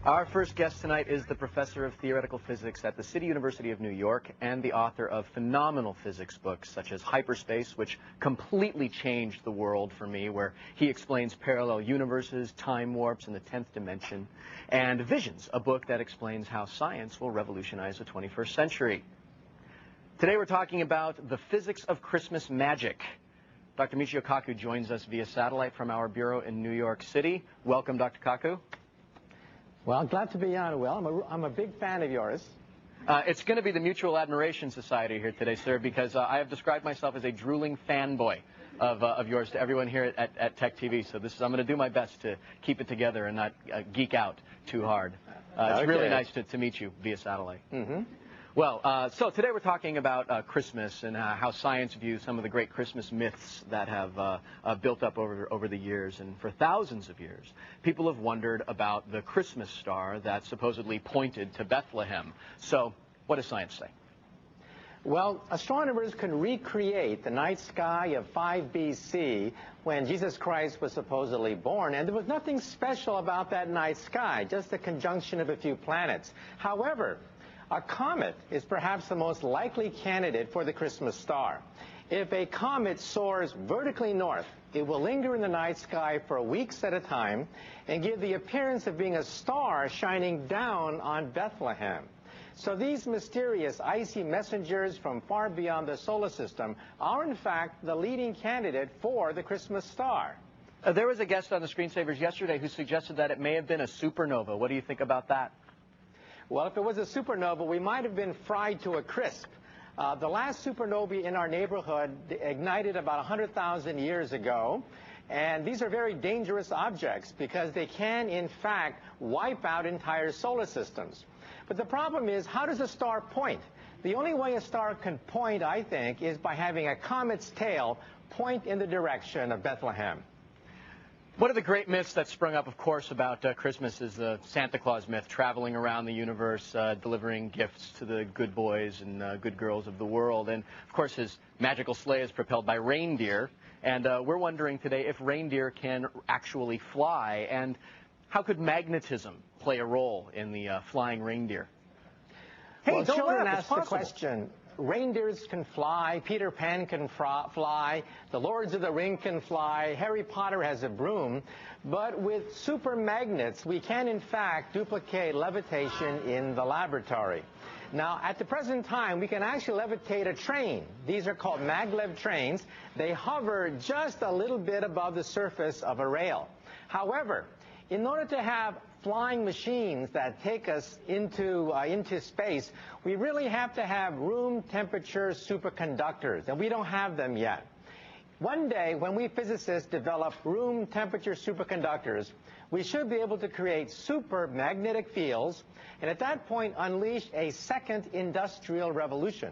Our first guest tonight is the professor of theoretical physics at the City University of New York and the author of phenomenal physics books such as Hyperspace, which completely changed the world for me, where he explains parallel universes, time warps, and the 10th dimension, and Visions, a book that explains how science will revolutionize the 21st century. Today we're talking about the physics of Christmas magic. Dr. Michio Kaku joins us via satellite from our bureau in New York City. Welcome, Dr. Kaku. Well, glad to be on, Will. I'm a big fan of yours. It's going to be the Mutual Admiration Society here today, sir, because I have described myself as a drooling fanboy of yours to everyone here at Tech TV. So I'm going to do my best to keep it together and not geek out too hard. It's really nice to meet you via satellite. Mm-hmm. Well, so today we're talking about Christmas and how science views some of the great Christmas myths that have built up over the years. And for thousands of years, people have wondered about the Christmas star that supposedly pointed to Bethlehem. So what does science say? Well, astronomers can recreate the night sky of 5 BC when Jesus Christ was supposedly born, and there was nothing special about that night sky, just a conjunction of a few planets. However, a comet is perhaps the most likely candidate for the Christmas star. If a comet soars vertically north, it will linger in the night sky for weeks at a time and give the appearance of being a star shining down on Bethlehem. So these mysterious icy messengers from far beyond the solar system are in fact the leading candidate for the Christmas star. There was a guest on the Screensavers yesterday who suggested that it may have been a supernova. What do you think about that? Well, if it was a supernova, we might have been fried to a crisp. The last supernova in our neighborhood ignited about 100,000 years ago. And these are very dangerous objects because they can, in fact, wipe out entire solar systems. But the problem is, how does a star point? The only way a star can point, I think, is by having a comet's tail point in the direction of Bethlehem. One of the great myths that sprung up, of course, about Christmas is the Santa Claus myth, traveling around the universe, delivering gifts to the good boys and good girls of the world. And, of course, his magical sleigh is propelled by reindeer. And we're wondering today if reindeer can actually fly, and how could magnetism play a role in the flying reindeer? Hey, well, children ask the question. Reindeers can fly, Peter Pan can fly, the Lords of the Ring can fly, Harry Potter has a broom, but with super magnets we can in fact duplicate levitation in the laboratory. Now, at the present time, we can actually levitate a train. These are called maglev trains. They hover just a little bit above the surface of a rail. However, in order to have flying machines that take us into space, we really have to have room temperature superconductors, and we don't have them yet. One day, when we physicists develop room temperature superconductors, we should be able to create super magnetic fields, and at that point unleash a second industrial revolution.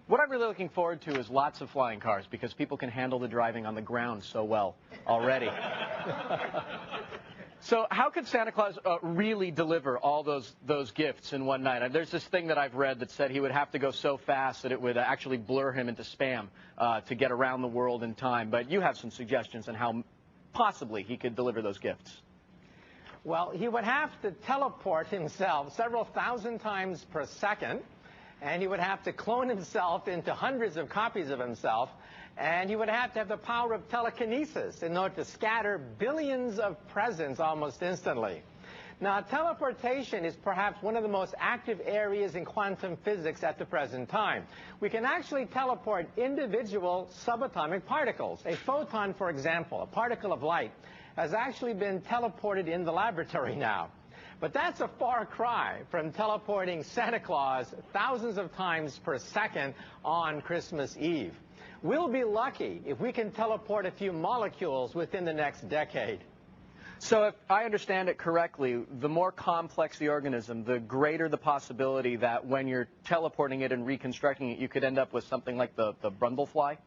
What I'm really looking forward to is lots of flying cars, because people can handle the driving on the ground so well already. So how could Santa Claus really deliver all those gifts in one night? There's this thing that I've read that said he would have to go so fast that it would actually blur him into spam to get around the world in time. But you have some suggestions on how possibly he could deliver those gifts. Well, he would have to teleport himself several thousand times per second, and he would have to clone himself into hundreds of copies of himself, and he would have to have the power of telekinesis in order to scatter billions of presents almost instantly. Now, teleportation is perhaps one of the most active areas in quantum physics at the present time. We can actually teleport individual subatomic particles. A photon, for example, a particle of light, has actually been teleported in the laboratory now. But that's a far cry from teleporting Santa Claus thousands of times per second on Christmas Eve. We'll be lucky if we can teleport a few molecules within the next decade. So if I understand it correctly, the more complex the organism, the greater the possibility that when you're teleporting it and reconstructing it, you could end up with something like the Brundlefly?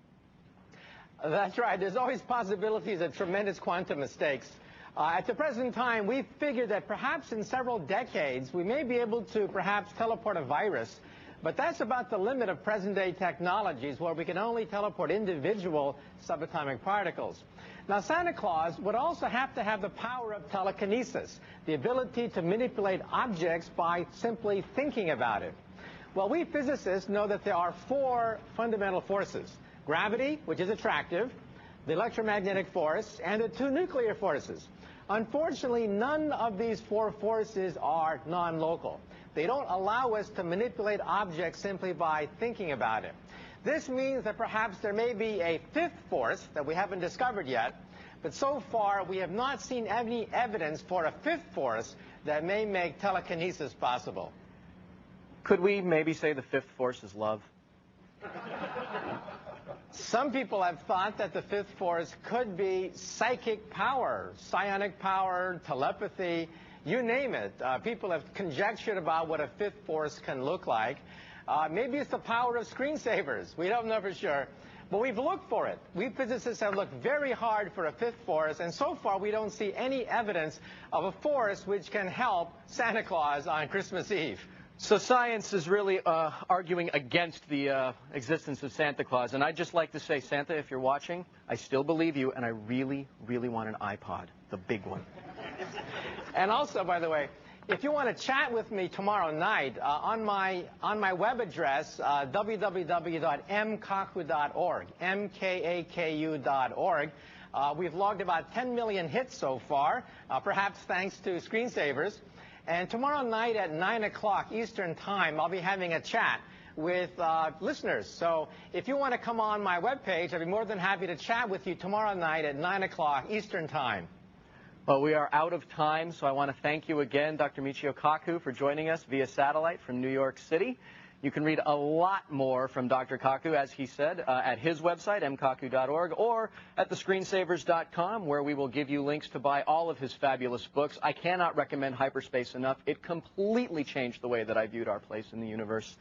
That's right. There's always possibilities of tremendous quantum mistakes. At the present time, we figured that perhaps in several decades, we may be able to perhaps teleport a virus. But that's about the limit of present-day technologies, where we can only teleport individual subatomic particles. Now, Santa Claus would also have to have the power of telekinesis, the ability to manipulate objects by simply thinking about it. Well, we physicists know that there are 4 fundamental forces: gravity, which is attractive, the electromagnetic force, and the 2 nuclear forces. Unfortunately, none of these 4 forces are non-local. They don't allow us to manipulate objects simply by thinking about it. This means that perhaps there may be a 5th force that we haven't discovered yet, but so far we have not seen any evidence for a 5th force that may make telekinesis possible. Could we maybe say the 5th force is love? Some people have thought that the 5th force could be psychic power, psionic power, telepathy, you name it. People have conjectured about what a 5th force can look like. Maybe it's the power of screensavers. We don't know for sure. But we've looked for it. We physicists have looked very hard for a 5th force, and so far we don't see any evidence of a force which can help Santa Claus on Christmas Eve. So science is really arguing against the existence of Santa Claus. And I'd just like to say, Santa, if you're watching, I still believe you, and I really, really want an iPod, the big one. And also, by the way, if you want to chat with me tomorrow night, on my web address, www.mkaku.org, mkaku.org, we've logged about 10 million hits so far, perhaps thanks to screensavers. And tomorrow night at 9 o'clock Eastern Time, I'll be having a chat with listeners. So if you want to come on my webpage, I'd be more than happy to chat with you tomorrow night at 9 o'clock Eastern Time. Well, we are out of time, so I want to thank you again, Dr. Michio Kaku, for joining us via satellite from New York City. You can read a lot more from Dr. Kaku, as he said, at his website, mkaku.org, or at thescreensavers.com, where we will give you links to buy all of his fabulous books. I cannot recommend Hyperspace enough. It completely changed the way that I viewed our place in the universe.